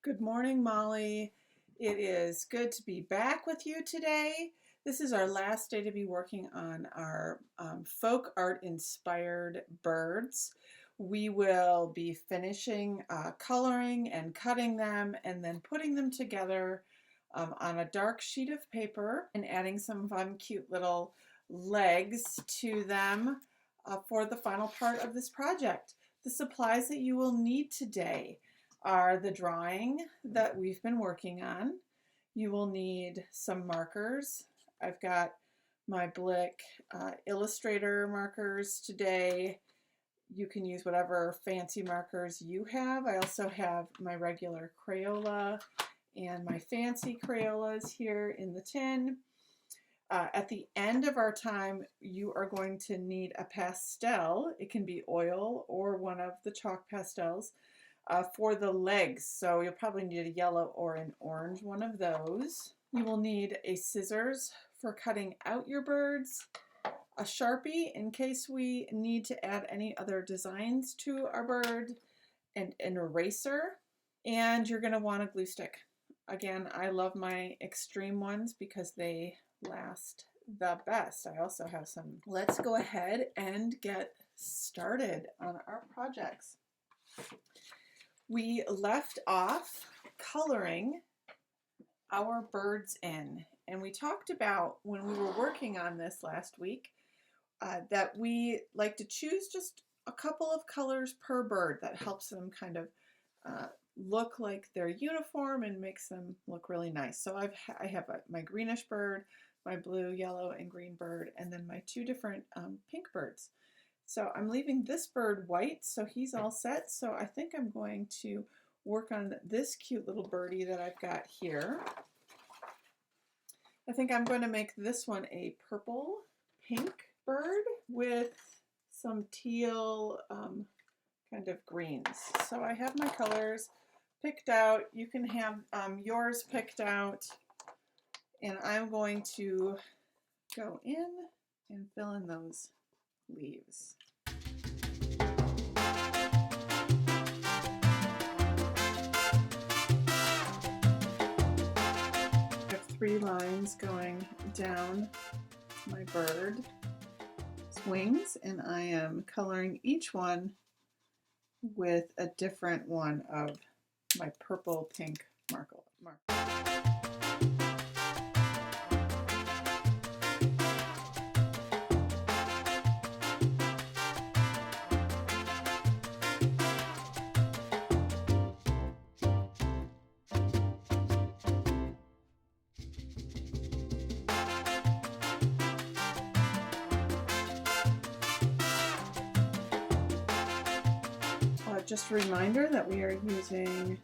Good morning, Molly. It is good to be back with you today. This is our last day to be working on our folk art inspired birds. We will be finishing coloring and cutting them and then putting them together on a dark sheet of paper and adding some fun, cute little legs to them for the final part of this project. The supplies that you will need today are the drawing that we've been working on. You will need some markers. I've got my Blick Illustrator markers today. You can use whatever fancy markers you have. I also have my regular Crayola and my fancy Crayolas here in the tin. At the end of our time, you are going to need a pastel. It can be oil or one of the chalk pastels. For the legs, so you'll probably need a yellow or an orange one of those. You will need a scissors for cutting out your birds, a Sharpie in case we need to add any other designs to our bird, and an eraser, and you're going to want a glue stick. Again, I love my extreme ones because they last the best. I also have some. Let's go ahead and get started on our projects. We left off coloring our birds in, and we talked about when we were working on this last week that we like to choose just a couple of colors per bird. That helps them kind of look like their uniform and makes them look really nice. So I have my greenish bird, my blue, yellow, and green bird, and then my two different pink birds. So I'm leaving this bird white, so he's all set. So I think I'm going to work on this cute little birdie that I've got here. I think I'm going to make this one a purple pink bird with some teal kind of greens. So I have my colors picked out. You can have yours picked out. And I'm going to go in and fill in those leaves. I have 3 lines going down my bird's wings, and I am coloring each one with a different one of my purple pink marker. Just a reminder that we are using,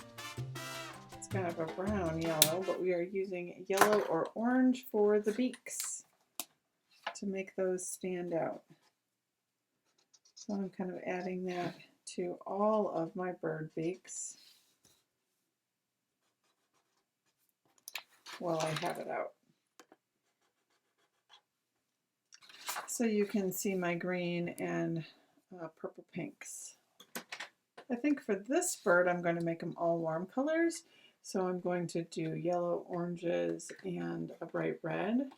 it's kind of a brown yellow, but we are using yellow or orange for the beaks to make those stand out. So I'm kind of adding that to all of my bird beaks while I have it out. So you can see my green and purple pinks. I think for this bird, I'm going to make them all warm colors. So I'm going to do yellow, oranges, and a bright red.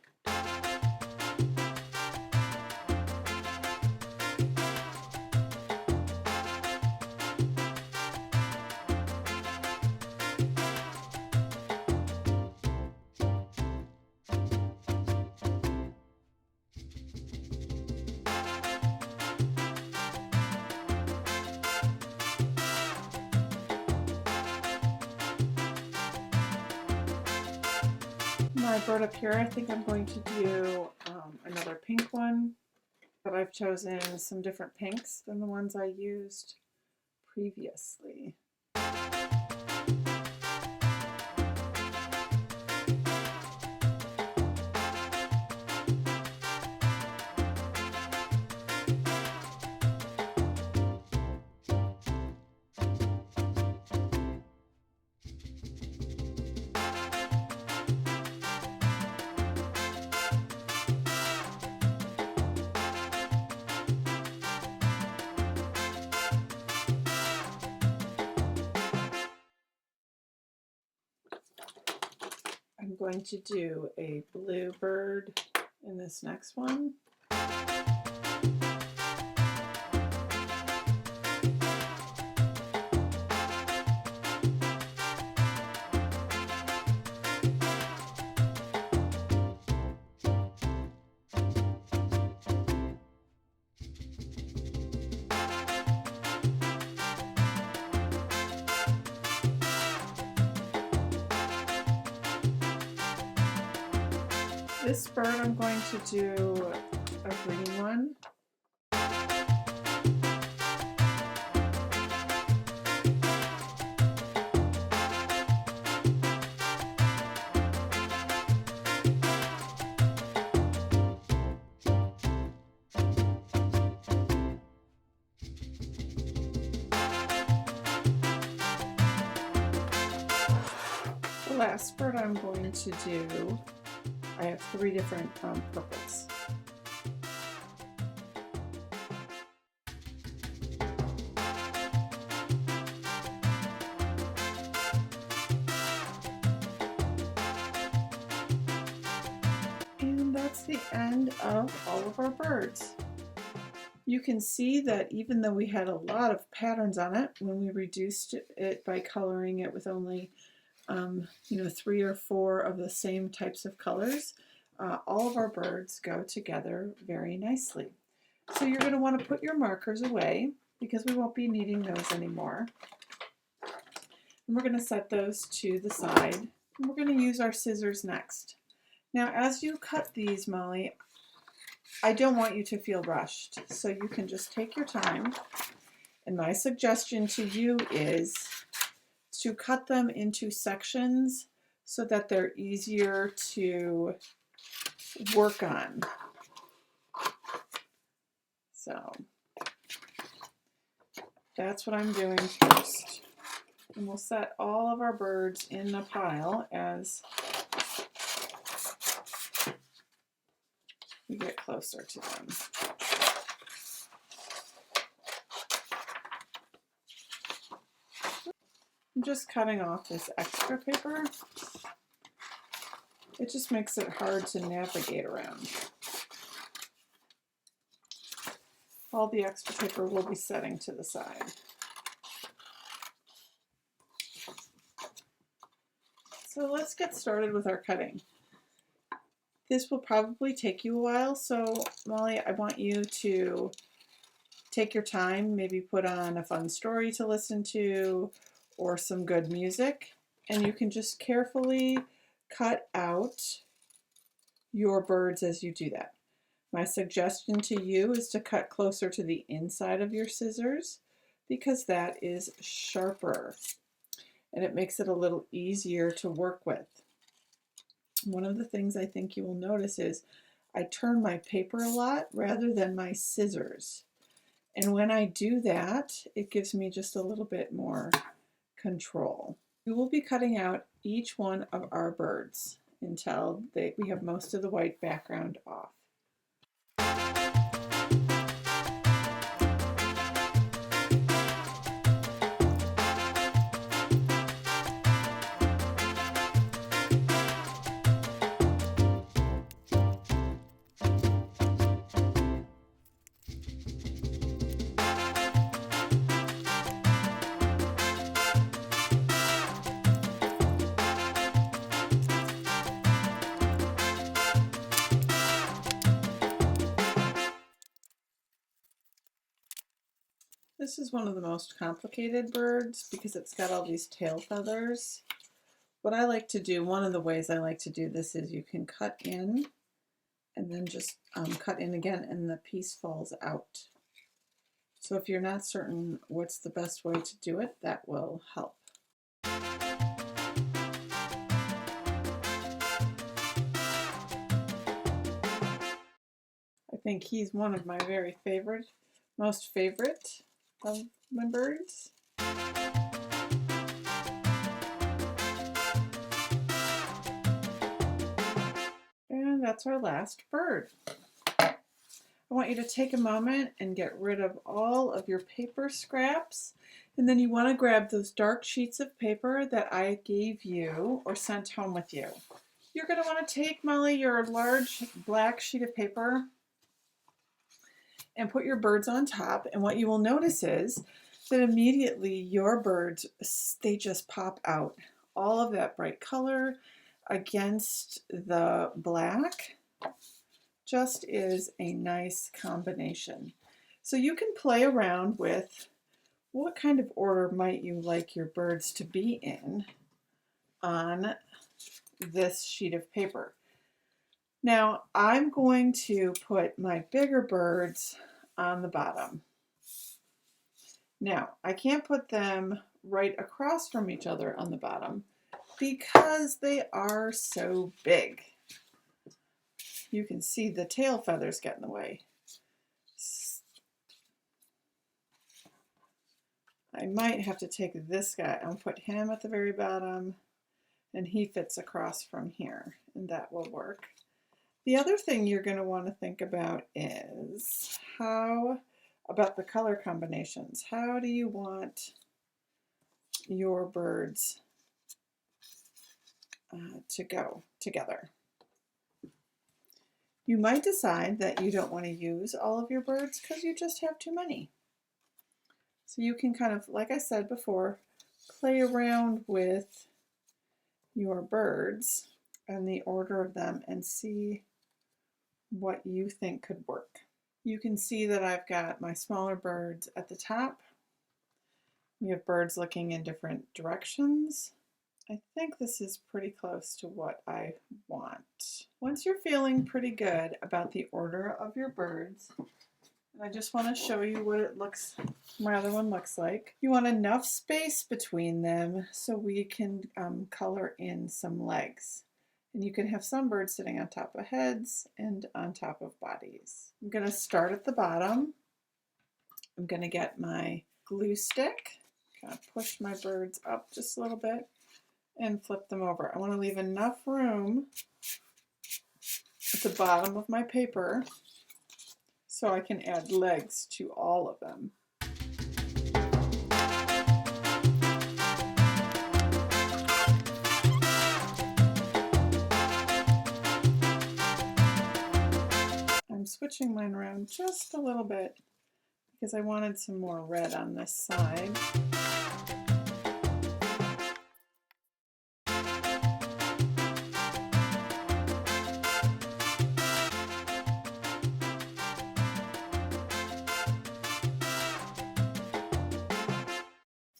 My bird up here, I think I'm going to do another pink one, but I've chosen some different pinks than the ones I used previously. I'm going to do a blue bird in this next one. This bird I'm going to do a green one. The last bird I'm going to do, I have 3 different purples. And that's the end of all of our birds. You can see that even though we had a lot of patterns on it, when we reduced it by coloring it with only 3 or 4 of the same types of colors, all of our birds go together very nicely. So you're going to want to put your markers away because we won't be needing those anymore. And we're going to set those to the side. And we're going to use our scissors next. Now, as you cut these, Molly, I don't want you to feel rushed, so you can just take your time. And my suggestion to you is to cut them into sections so that they're easier to work on. So that's what I'm doing first. And we'll set all of our birds in a pile as we get closer to them. I'm just cutting off this extra paper. It just makes it hard to navigate around. All the extra paper will be setting to the side. So let's get started with our cutting. This will probably take you a while, so Molly, I want you to take your time, maybe put on a fun story to listen to or some good music, and you can just carefully cut out your birds as you do that. My suggestion to you is to cut closer to the inside of your scissors because that is sharper and it makes it a little easier to work with. One of the things I think you will notice is I turn my paper a lot rather than my scissors. And when I do that, it gives me just a little bit more control. We will be cutting out each one of our birds until we have most of the white background off. This is one of the most complicated birds because it's got all these tail feathers. What I like to do, one of the ways I like to do this is you can cut in and then just cut in again and the piece falls out. So if you're not certain what's the best way to do it, that will help. I think he's one of my most favorite of my birds. And that's our last bird. I want you to take a moment and get rid of all of your paper scraps. And then you want to grab those dark sheets of paper that I gave you or sent home with you. You're going to want to take, Molly, your large black sheet of paper and put your birds on top. And what you will notice is that immediately your birds, they just pop out. All of that bright color against the black just is a nice combination. So you can play around with what kind of order might you like your birds to be in on this sheet of paper. Now I'm going to put my bigger birds on the bottom. Now I can't put them right across from each other on the bottom because they are so big. You can see the tail feathers get in the way. I might have to take this guy and put him at the very bottom, and he fits across from here, and that will work. The other thing you're going to want to think about is how about the color combinations. How do you want your birds to go together? You might decide that you don't want to use all of your birds because you just have too many. So you can kind of, like I said before, play around with your birds and the order of them and see what you think could work. You can see that I've got my smaller birds at the top. We have birds looking in different directions. I think this is pretty close to what I want. Once you're feeling pretty good about the order of your birds, I just want to show you what it looks, my other one looks like. You want enough space between them so we can color in some legs. And you can have some birds sitting on top of heads and on top of bodies. I'm going to start at the bottom. I'm going to get my glue stick, kind of push my birds up just a little bit and flip them over. I want to leave enough room at the bottom of my paper so I can add legs to all of them. I'm switching mine around just a little bit because I wanted some more red on this side.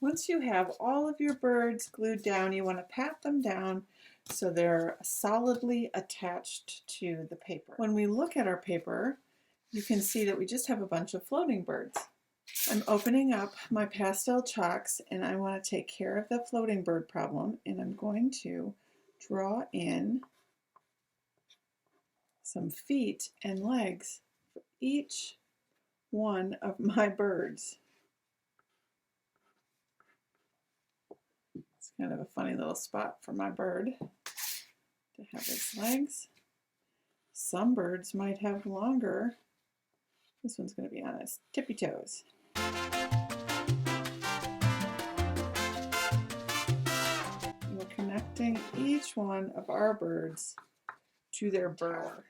Once you have all of your birds glued down, you want to pat them down so they're solidly attached to the paper. When we look at our paper, you can see that we just have a bunch of floating birds. I'm opening up my pastel chalks and I want to take care of the floating bird problem, and I'm going to draw in some feet and legs for each one of my birds. It's kind of a funny little spot for my bird to have its legs. Some birds might have longer. This one's going to be on its tippy toes. We're connecting each one of our birds to their burr.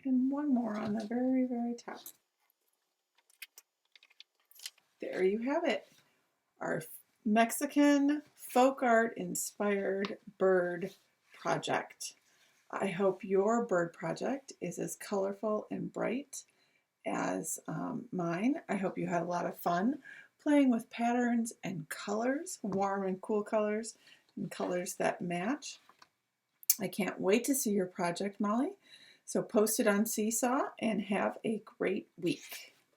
And one more on the very, very top. There you have it, our Mexican folk art inspired bird project. I hope your bird project is as colorful and bright as mine. I hope you had a lot of fun playing with patterns and colors, warm and cool colors, and colors that match. I can't wait to see your project, Molly. So post it on Seesaw and have a great week.